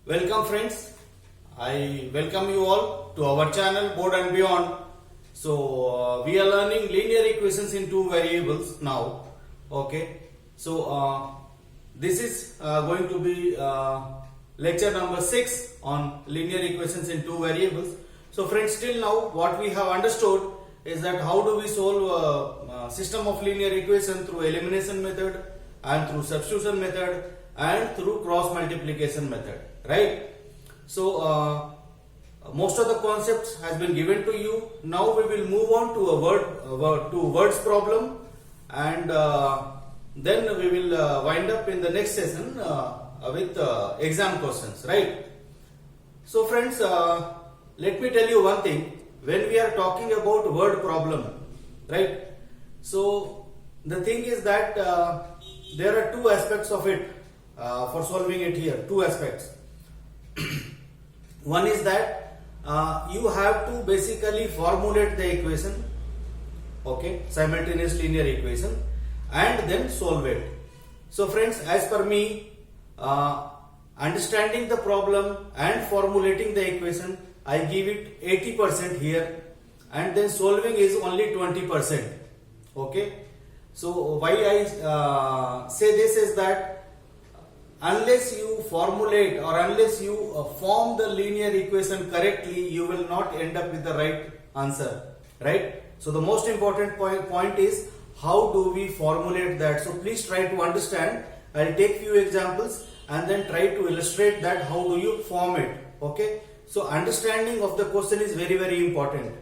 Welcome friends, I welcome you all to our channel Board and Beyond. So we are learning linear equations in two variables now. Okay, so this is going to be lecture number 6 on linear equations in two variables. So friends, till now what we have understood is that how do we solve a system of linear equation through elimination method and through substitution method and through cross multiplication method, right? So most of the concepts has been given to you. Now we will move on to a words problem, and then we will wind up in the next session with exam questions, right? So friends, let me tell you one thing. When we are talking about word problem, right? So the thing is that there are two aspects of it for solving it here. Two aspects. One is that you have to basically formulate the equation, okay, simultaneous linear equation, and then solve it. So friends, as per me, understanding the problem and formulating the equation, I give it 80% here, and then solving is only 20%. Okay. So why I say this is that unless you formulate or unless you form the linear equation correctly, you will not end up with the right answer, right? So the most important point is how do we formulate that. So please try to understand. I'll take few examples and then try to illustrate that how do you form it. Okay. So understanding of the question is very, very important.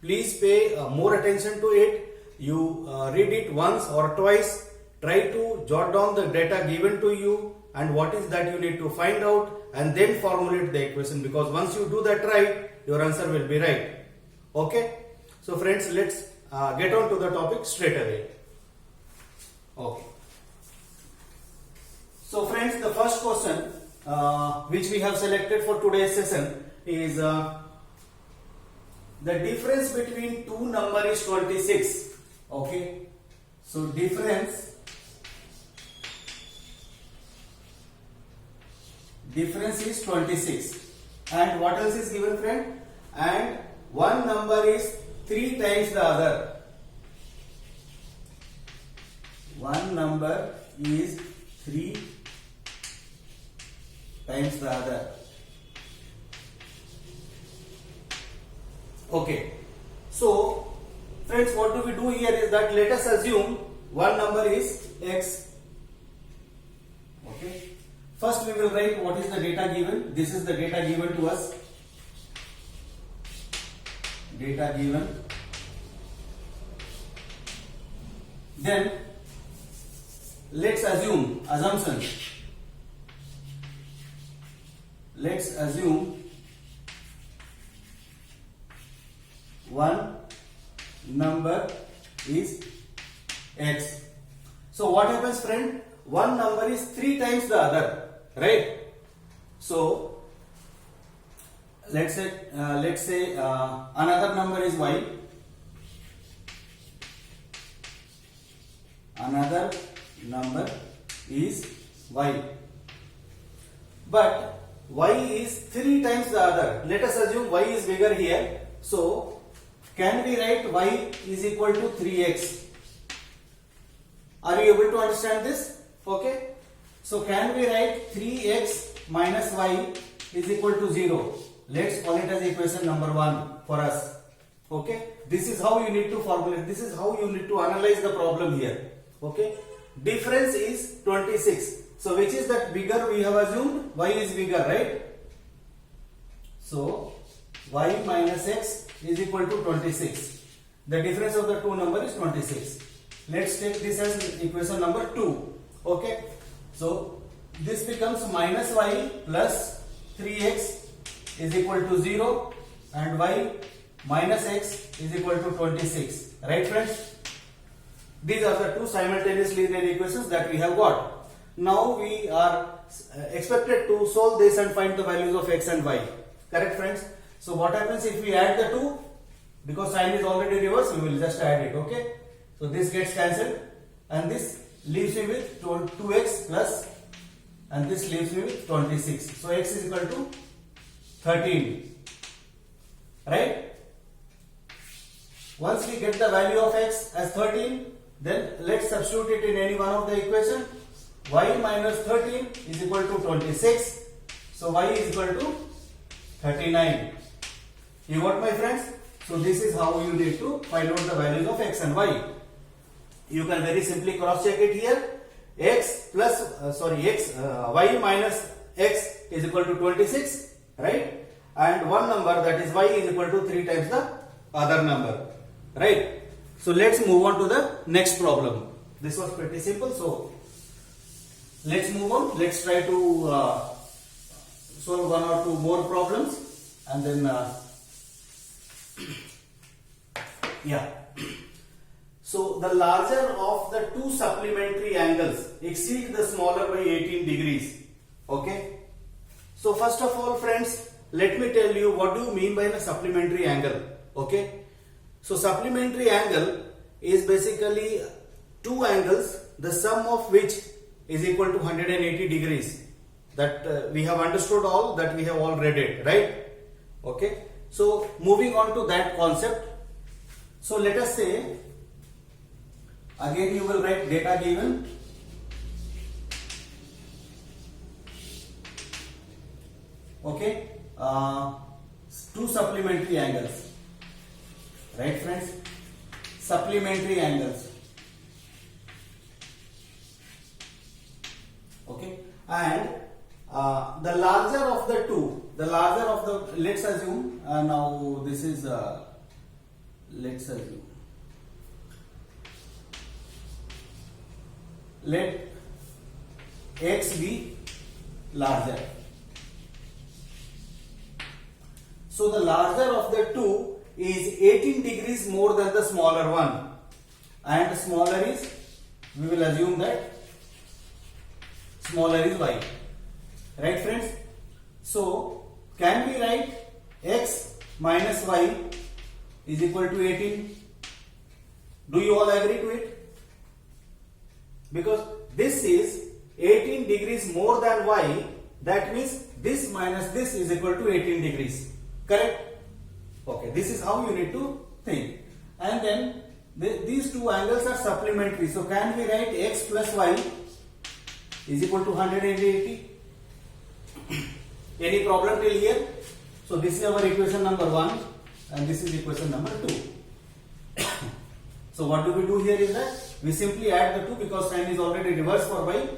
Please pay more attention to it. You read it once or twice. Try to jot down the data given to you and what is that you need to find out, and then formulate the equation, because once you do that right, your answer will be right. Okay. So friends, let's get on to the topic straight away. Okay. So friends, the first question which we have selected for today's session is the difference between two number is 26. Okay. So difference is 26, and what else is given, friend? And one number is 3 times the other. One number is 3 times the other. Okay. So friends, what do we do here is that let us assume one number is x. Okay. First we will write what is the data given. This is the data given to us. Data given. Then let's assume assumption. Let's assume one number is x. So what happens, friend? One number is 3 times the other, right? So let's say another number is y. Another number is y. But y is 3 times the other. Let us assume y is bigger here. So can we write y is equal to 3x? Are you able to understand this? Okay. So can we write 3x minus y is equal to 0? Let's call it as equation number 1 for us. Okay. This is how you need to formulate. This is how you need to analyze the problem here. Okay. Difference is 26. So which is that bigger? We have assumed y is bigger, right? So y minus x is equal to 26. The difference of the two number is 26. Let's take this as equation number 2. Okay. So this becomes minus y plus 3x is equal to 0 and y minus x is equal to 26. Right, friends? These are the two simultaneous linear equations that we have got. Now we are expected to solve this and find the values of x and y. Correct, friends? So what happens if we add the two? Because sign is already reversed, we will just add it. Okay. So this gets cancelled and this leaves me with 2x plus and this leaves me with 26. So x is equal to 13, right? Once we get the value of x as 13, then let's substitute it in any one of the equation. Y minus 13 is equal to 26. So y is equal to 39. You got, my friends? So this is how you need to find out the values of x and y. You can very simply cross check it here. Y minus x is equal to 26, right? And one number, that is y, is equal to 3 times the other number, right? So let's move on to the next problem. This was pretty simple, so let's move on. Let's try to solve one or two more problems, and then yeah. So the larger of the two supplementary angles exceed the smaller by 18 degrees. Okay. So first of all, friends, let me tell you what do you mean by a supplementary angle. Okay. So supplementary angle is basically two angles, the sum of which is equal to 180 degrees. That we have understood all, that we have all read it, right? Okay. So moving on to that concept. So let us say, again you will write data given. Okay. Two supplementary angles. Right, friends? Supplementary angles. Okay. And the larger of the two, let's assume, now this is, let's assume, let x be larger. So the larger of the two is 18 degrees more than the smaller one, and smaller is, we will assume that smaller is y, right, friends? So can we write x minus y is equal to 18? Do you all agree to it? Because this is 18 degrees more than y, that means this minus this is equal to 18 degrees, correct? Okay, this is how you need to think. And then these two angles are supplementary. So can we write x plus y is equal to 180? Any problem till here? So this is our equation number 1 and this is equation number 2. So what do we do here is that we simply add the two, because sign is already reversed for y.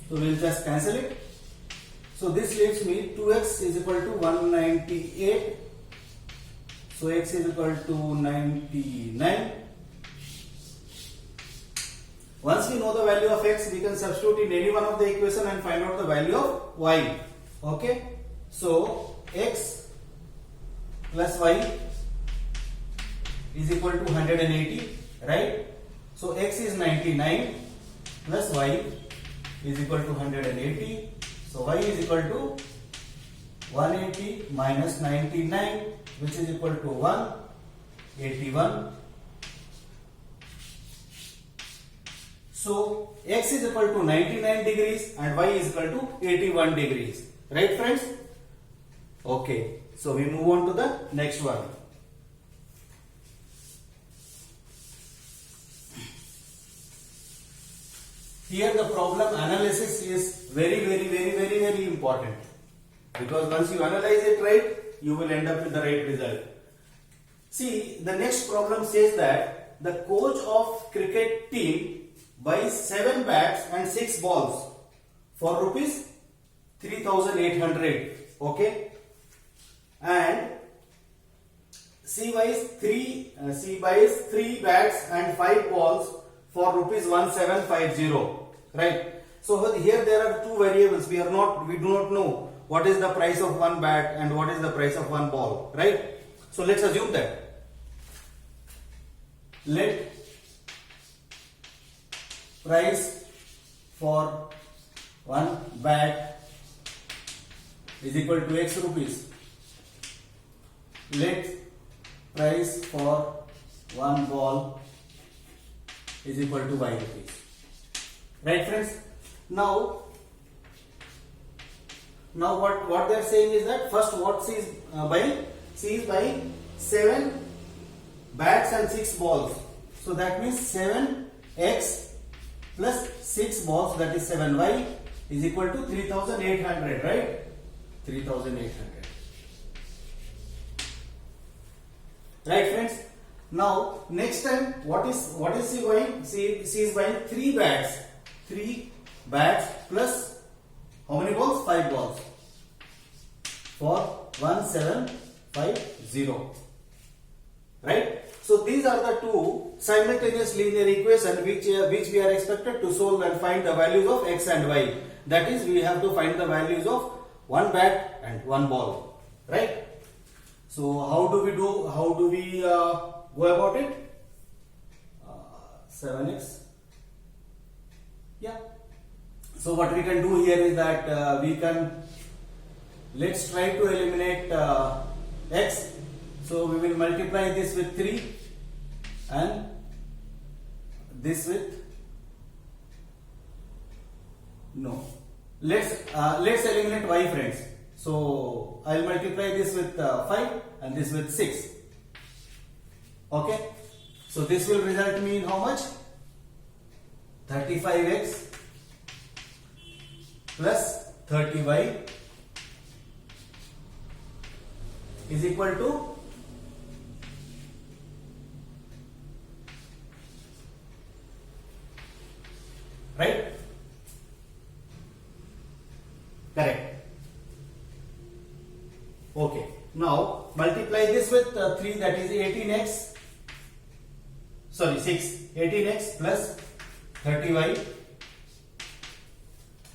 So we will just cancel it. So this leaves me 2x is equal to 198. So x is equal to 99. Once we know the value of x, we can substitute in any one of the equation and find out the value of y. Okay. So x plus y is equal to 180, right? So x is 99 plus y is equal to 180. So y is equal to 180 minus 99, which is equal to 181. So x is equal to 99 degrees and y is equal to 81 degrees. Right, friends? Okay. So we move on to the next one. Here the problem analysis is very important, because once you analyze it right, you will end up with the right result. See, the next problem says that the coach of cricket team buys 7 bats and 6 balls for rupees 3,800. Okay, and she buys 3 bats and 5 balls for rupees 1750. Right. So here there are two variables. We do not know what is the price of one bat and what is the price of one ball. Right. So let's assume that. Let price for one bat is equal to x rupees. Let price for one ball is equal to y rupees. Right, friends? Now Now what they are saying is that first what C is buying? C is buying 7 bats and 6 balls. So that means 7x plus 6 balls, that is 7y, is equal to 3800, right? 3800. Right, friends? Now next time what is C buying? C is buying 3 bats. 3 bats plus how many balls? 5 balls for 1750. Right? So these are the two simultaneous linear equations which we are expected to solve and find the values of x and y. That is, we have to find the values of 1 bat and 1 ball. Right? So how do we go about it? 7x. Yeah. So what we can do here is that let's try to eliminate x. So we will multiply this with 3 and this with no. Let's eliminate y, friends. So I'll multiply this with 5 and this with 6. Okay. So this will result me in how much? 35x plus 30y is equal to right? Correct. Okay. Now multiply this with 3, that is 18x. Sorry, 6. 18x plus 30y.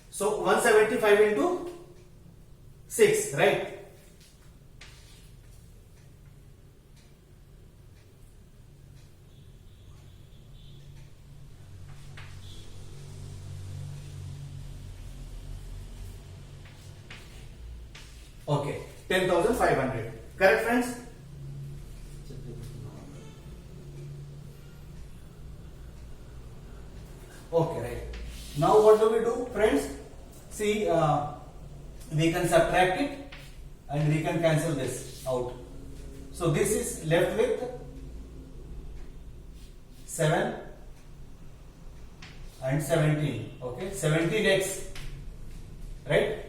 So 175 into 6, right? Okay, 10,500. Correct, friends? Okay, right. Now what do we do, friends? See, we can subtract it and we can cancel this out. So this is left with 7 and 17. Okay, 17x, right?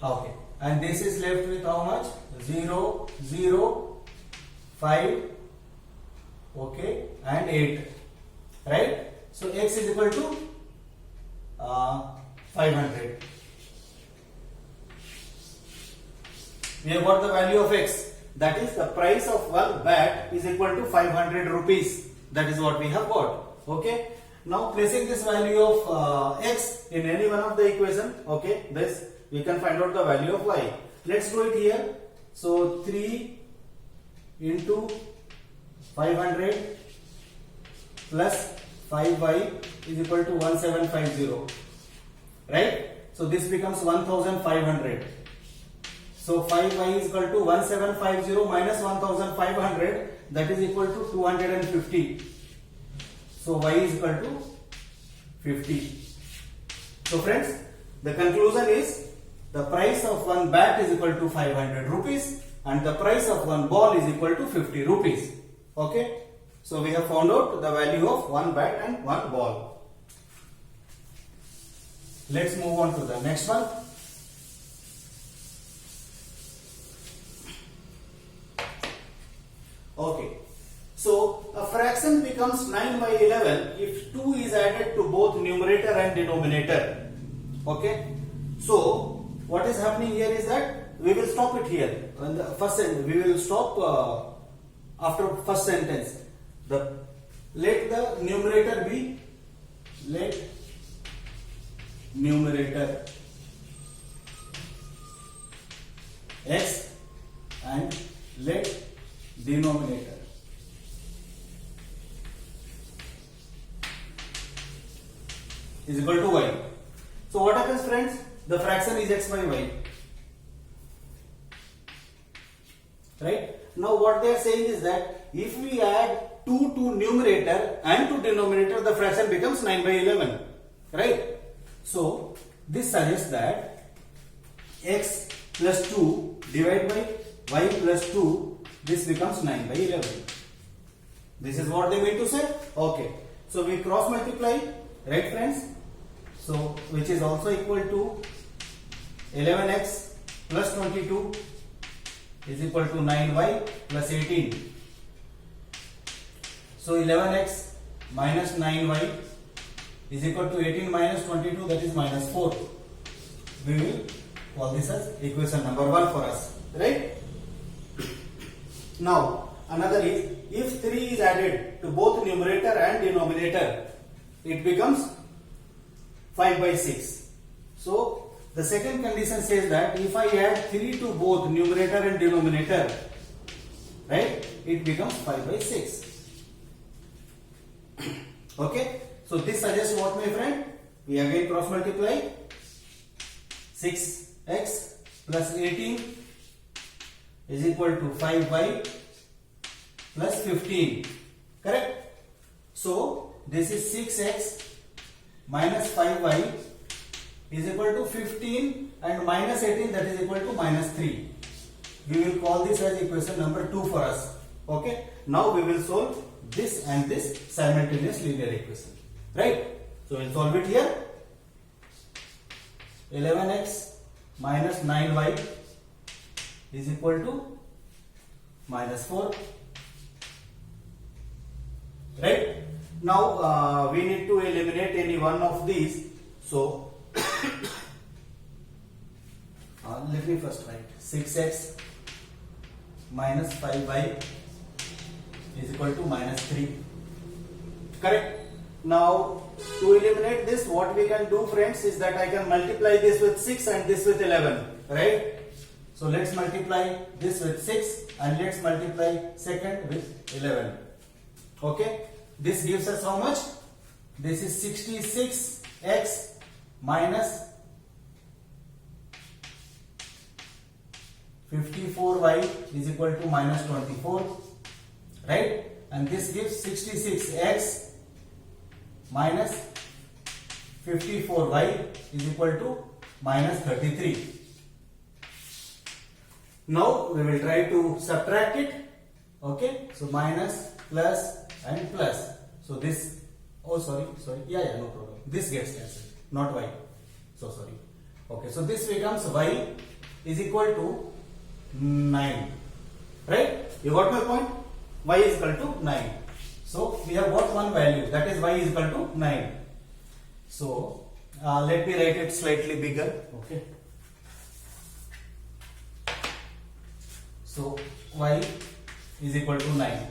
Okay, and this is left with how much? 0, 0, 5, okay, and 8, right? So x is equal to 500. We have got the value of x. That is, the price of one bat is equal to 500 rupees. That is what we have got. Okay. Now placing this value of x in any one of the equation, okay, this we can find out the value of y. Let's do it here. So 3 into 500 plus 5y is equal to 1750. Right? So this becomes 1500. So 5y is equal to 1750 minus 1500, that is equal to 250. So y is equal to 50. So friends, the conclusion is the price of one bat is equal to 500 rupees and the price of one ball is equal to 50 rupees. Okay. So we have found out the value of one bat and one ball. Let's move on to the next one. Okay. So a fraction becomes 9 by 11 if 2 is added to both numerator and denominator. Okay. So what is happening here is that we will stop it here. On the first sentence, we will stop after first sentence. Let the numerator be, let numerator x and let denominator is equal to y. So what happens, friends? The fraction is x by y. Right? Now what they are saying is that if we add 2 to numerator and to denominator, the fraction becomes 9 by 11. Right? So this suggests that x plus 2 divided by y plus 2, this becomes 9 by 11. This is what they mean to say. Okay. So we cross multiply, right friends? So which is also equal to 11x plus 22 is equal to 9y plus 18. So 11x minus 9y is equal to 18 minus 22, that is minus 4. We will call this as equation number 1 for us, right? Now another is, if 3 is added to both numerator and denominator, it becomes 5 by 6. So the second condition says that if I add 3 to both numerator and denominator, right, it becomes 5 by 6. Okay, so this suggests what, my friend? We again cross multiply. 6x plus 18 is equal to 5y plus 15. Correct? So this is 6x minus 5y is equal to 15 and minus 18, that is equal to minus 3. We will call this as equation number 2 for us. Okay. Now we will solve this and this simultaneous linear equation. Right? So we will solve it here. 11x minus 9y is equal to minus 4. Right? Now we need to eliminate any one of these. So let me first write 6x minus 5y is equal to minus 3. Correct? Now to eliminate this, what we can do, friends, is that I can multiply this with 6 and this with 11. Right? So let's multiply this with 6 and let's multiply second with 11. Okay? This gives us how much? This is 66x minus 54y is equal to minus 24. Right? And this gives 66x minus 54y is equal to minus 33. Now we will try to subtract it. Okay? So minus, plus and plus. So this, oh sorry, yeah, no problem. This gets cancelled, not y. So sorry. Okay, so this becomes y is equal to 9. Right? You got my point? Y is equal to 9. So we have got one value, that is y is equal to 9. So let me write it slightly bigger. Okay. So y is equal to 9.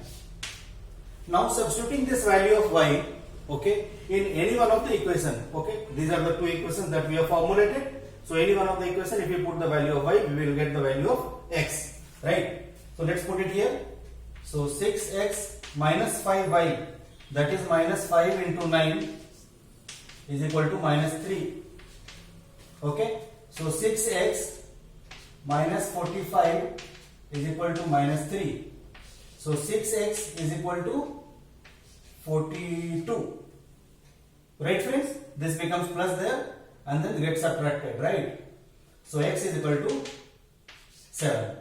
Now substituting this value of y, okay, in any one of the equation, okay, these are the two equations that we have formulated. So any one of the equation, if we put the value of y, we will get the value of x, right? So let's put it here. So 6x minus 5y, that is minus 5 into 9 is equal to minus 3. Okay, so 6x minus 45 is equal to minus 3. So 6x is equal to 42. Right, friends? This becomes plus there and then gets subtracted, right? So x is equal to 7.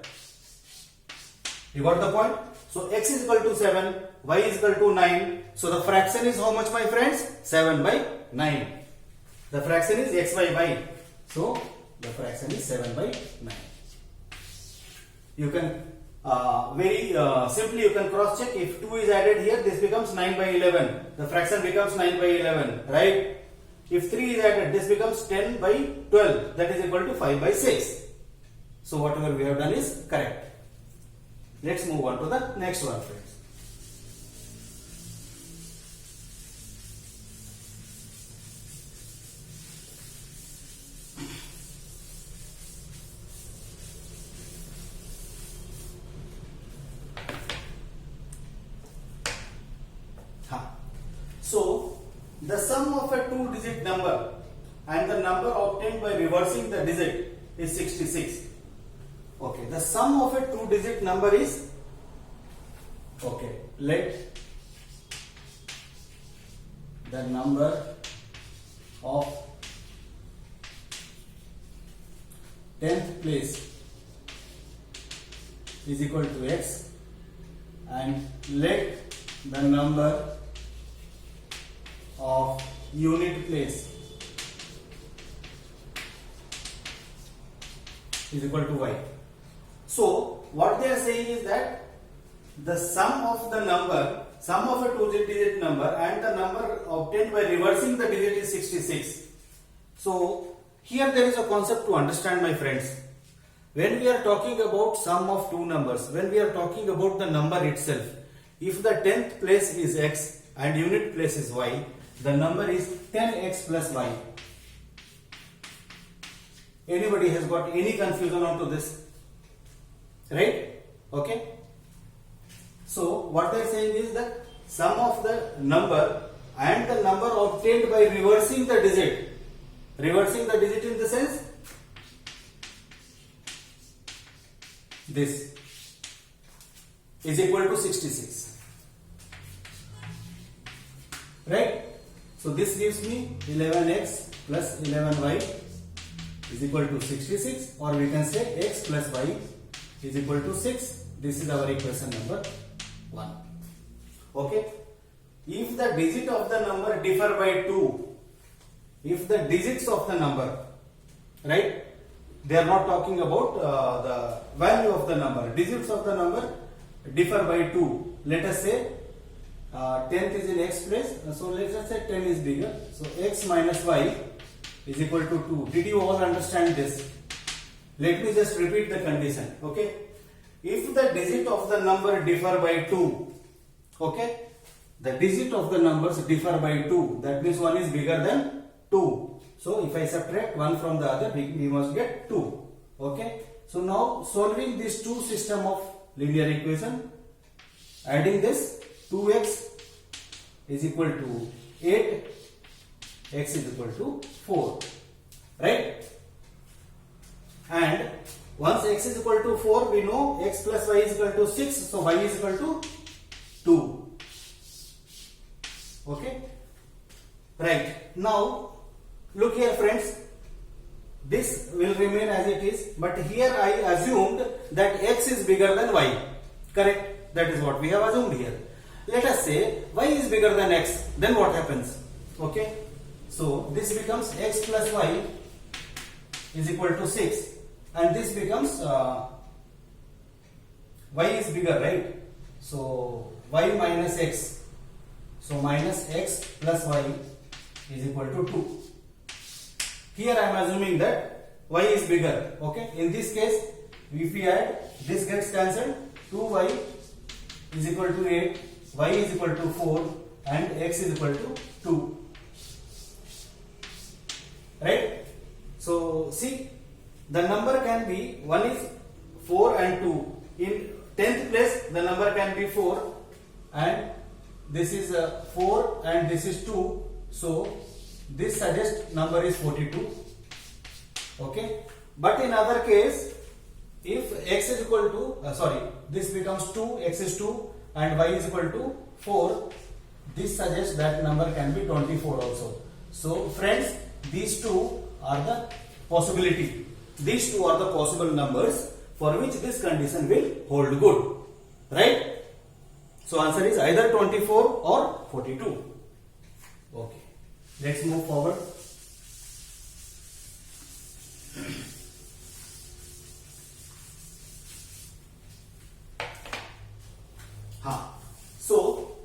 You got the point? So x is equal to 7, y is equal to 9. So the fraction is how much, my friends? 7 by 9. The fraction is x by y. So the fraction is 7 by 9. You can very simply you can cross check. If 2 is added here, this becomes 9 by 11. The fraction becomes 9 by 11, right? If 3 is added, this becomes 10 by 12. That is equal to 5 by 6. So whatever we have done is correct. Let's move on to the next one, friends. So the sum of a two-digit number and the number obtained by reversing the digit is 66. Okay, the sum of a two-digit number is, okay, let the number of 10th place is equal to x, and let the number of unit place is equal to y. So what they are saying is that the sum of a two-digit number and the number obtained by reversing the digit is 66. So here there is a concept to understand, my friends. When we are talking about sum of two numbers, when we are talking about the number itself, if the 10th place is x and unit place is y, the number is 10x plus y. Anybody has got any confusion onto this? Right? Okay. So what they are saying is that sum of the number and the number obtained by reversing the digit. Reversing the digit in the sense this is equal to 66. Right? So this gives me 11x plus 11y is equal to 66, or we can say x plus y is equal to 6. This is our equation number 1. Okay. If the digit of the number differ by 2, if the digits of the number, right, they are not talking about the value of the number, digits of the number differ by 2. Let us say 10th is in x place, so let us say 10 is bigger, so x minus y is equal to 2. Did you all understand this? Let me just repeat the condition. Okay. If the digit of the number differ by 2, okay, the digit of the numbers differ by 2, that means one is bigger than 2. So if I subtract one from the other, we must get 2. Okay. So now solving this two system of linear equation, adding this, 2x is equal to 8, x is equal to 4, right? And once x is equal to 4, we know x plus y is equal to 6, so y is equal to 2. Okay, right. Now look here, friends, this will remain as it is, but here I assumed that x is bigger than y. Correct? That is what we have assumed here. Let us say y is bigger than x, then what happens? Okay, so this becomes x plus y is equal to 6, and this becomes y is bigger, right? So y minus x, so minus x plus y is equal to 2. Here I am assuming that y is bigger. Okay, in this case, if we add, this gets cancelled, 2y is equal to 8, y is equal to 4, and x is equal to 2. Right? So see, the number can be, one is 4 and 2. In 10th place, the number can be 4, and this is 4 and this is 2. So this suggests number is 42. Okay, but in other case, if x is equal to this becomes 2, x is 2, and y is equal to 4, this suggests that number can be 24 also. So friends, these two are the possibility. These two are the possible numbers for which this condition will hold good. Right? So answer is either 24 or 42. Okay. Let's move forward. So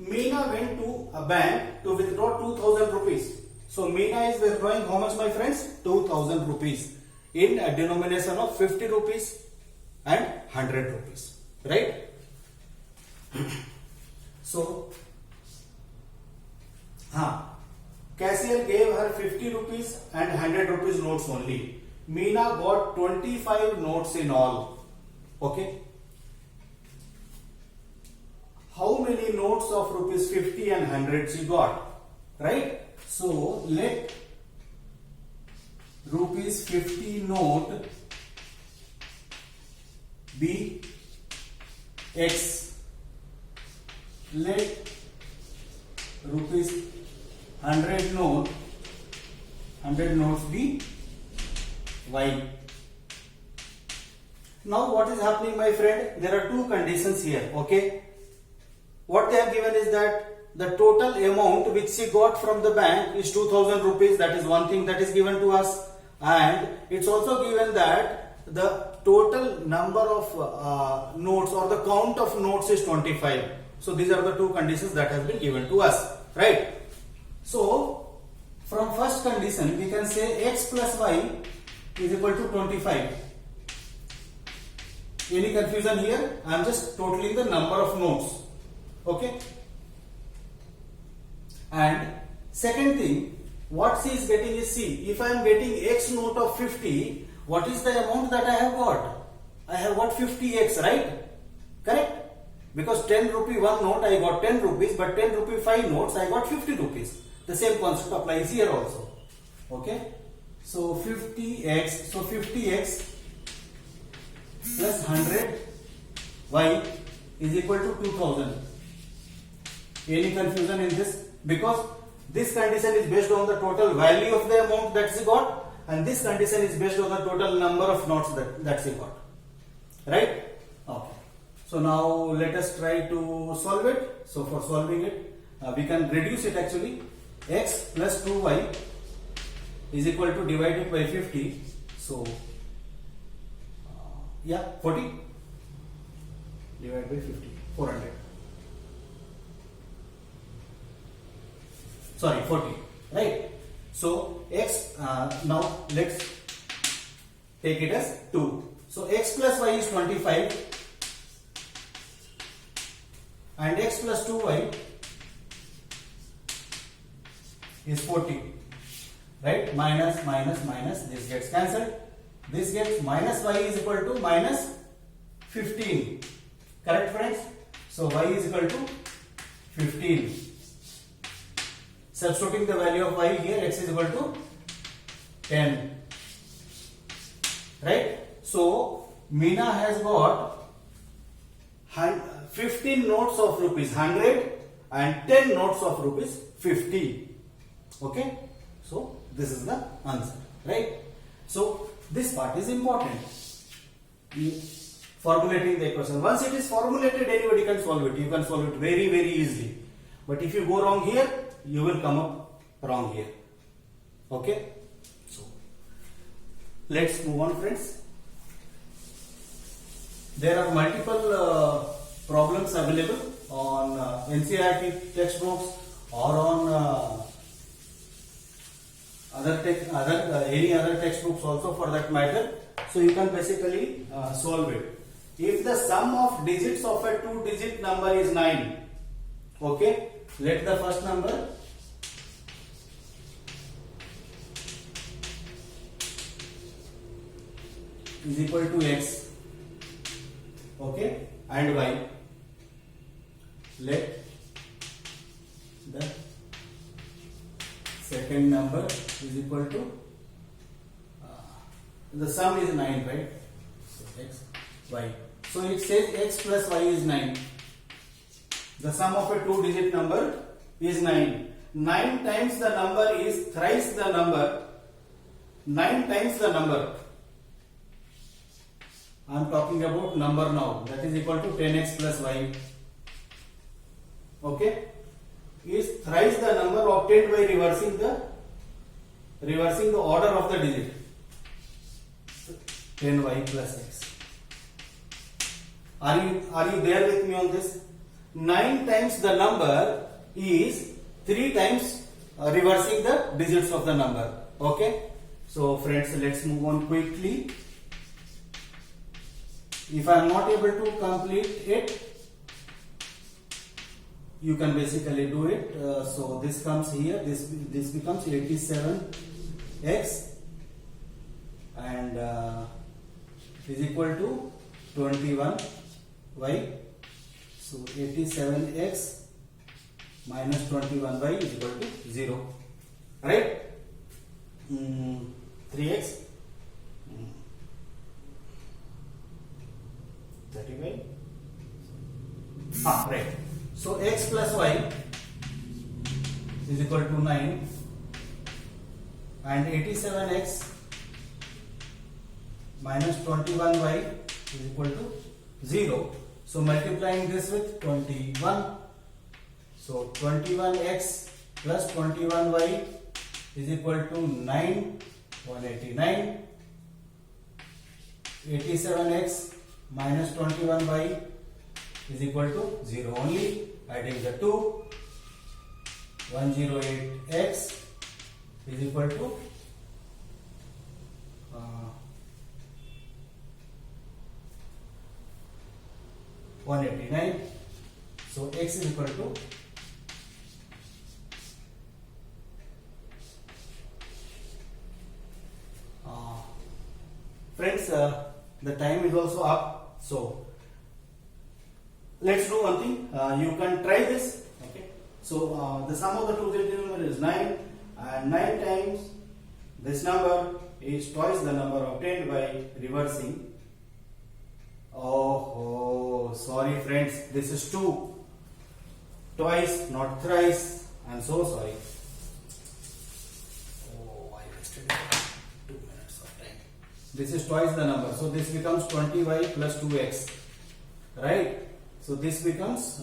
Meena went to a bank to withdraw 2000 rupees. So Meena is withdrawing how much, my friends? 2000 rupees in a denomination of 50 rupees and 100 rupees. Right? So cashier gave her 50 rupees and 100 rupees notes only. Meena got 25 notes in all. Okay. How many notes of rupees 50 and 100 she got? Right? So let rupees 50 note be x. Let rupees 100 notes be y. Now what is happening, my friend? There are two conditions here. Okay. What they have given is that the total amount which she got from the bank is 2000 rupees. That is one thing that is given to us, and it's also given that the total number of notes or the count of notes is 25. So these are the two conditions that has been given to us, right? So from first condition we can say x plus y is equal to 25. Any confusion here? I am just totaling the number of notes. Okay. And second thing, what she is getting is, see, if I am getting x note of 50, what is the amount that I have got? I have got 50x, right? Correct? Because 10 rupee one note I got 10 rupees, but 10 rupee 5 notes I got 50 rupees. The same concept applies here also. Okay? So 50x, so 50x plus 100 y is equal to 2000. Any confusion in this? Because this condition is based on the total value of the amount that she got, and this condition is based on the total number of notes that she got. Right? Okay. So now let us try to solve it. So for solving it, we can reduce it actually. X plus 2y is equal to divided by 50. So yeah, 40 divided by 50, 400. Sorry, 40, right? So x, now let's take it as 2. So x plus y is 25 and x plus 2y is 40, right? Minus, minus, minus, this gets cancelled. This gets minus y is equal to minus 15. Correct, friends? So y is equal to 15. Substituting the value of y here, x is equal to 10. Right? So Meena has got 15 notes of rupees 100 and 10 notes of rupees 50. Okay? So this is the answer. Right? So this part is important. Formulating the equation. Once it is formulated, anybody can solve it. You can solve it very, very easily. But if you go wrong here, you will come up wrong here. Okay? So let's move on, friends. There are multiple problems available on NCERT textbooks or on any other textbooks also for that matter. So you can basically solve it. If the sum of digits of a two-digit number is 9, okay, let the first number is equal to x, okay, and y. Let the second number is equal to the sum is 9, right? So x, y. So it says x plus y is 9. The sum of a two-digit number is 9. 9 times the number is thrice the number. 9 times the number. I am talking about number now. That is equal to 10x plus y. Okay? Is thrice the number obtained by reversing the order of the digit. 10y plus x. Are you there with me on this? 9 times the number is 3 times reversing the digits of the number. Okay? So friends, let's move on quickly. If I am not able to complete it, you can basically do it. So this comes here, this becomes 87x and is equal to 21y. So 87x minus 21y is equal to 0. Right? 3x 35. Right. So x plus y is equal to 9 and 87x minus 21y is equal to 0. So multiplying this with 21. So 21x plus 21y is equal to 9, 189. 87x minus 21y is equal to 0 only. Adding the 2, 108x is equal to 189. So x is equal to friends, the time is also up. So let's do one thing. You can try this. Okay. So the sum of the two digit number is 9, and 9 times this number is twice the number obtained by reversing. Oh, sorry friends, this is 2. Twice, not thrice. I'm so sorry. Oh, I wasted 2 minutes of time. This is twice the number. So this becomes 20y plus 2x. Right? So this becomes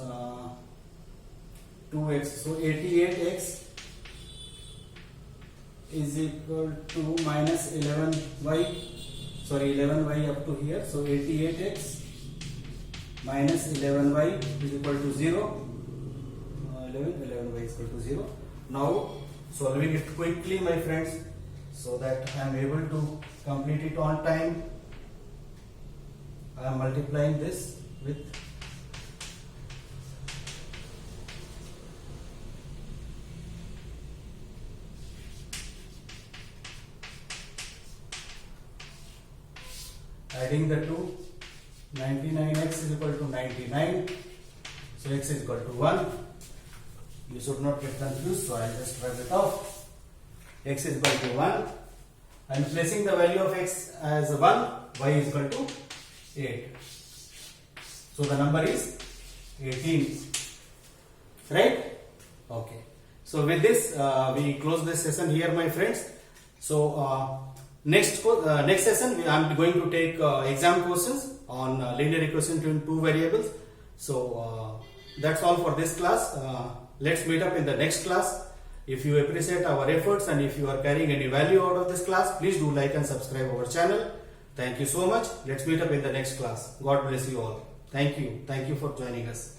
2x. So 88x is equal to minus 11y. Sorry, 11y up to here. So 88x minus 11y is equal to 0. 11y is equal to 0. Now solving it quickly, my friends, so that I am able to complete it on time. I am multiplying this with adding the 2. 99x is equal to 99. So x is equal to 1. You should not get confused, so I will just write it off. X is equal to 1. I am placing the value of x as 1, y is equal to 8. So the number is 18. Right? Okay. So with this, we close this session here, my friends. So next session, I am going to take exam questions on linear equation between two variables. So that's all for this class. Let's meet up in the next class. If you appreciate our efforts and if you are carrying any value out of this class, please do like and subscribe our channel. Thank you so much. Let's meet up in the next class. God bless you all. Thank you. Thank you for joining us.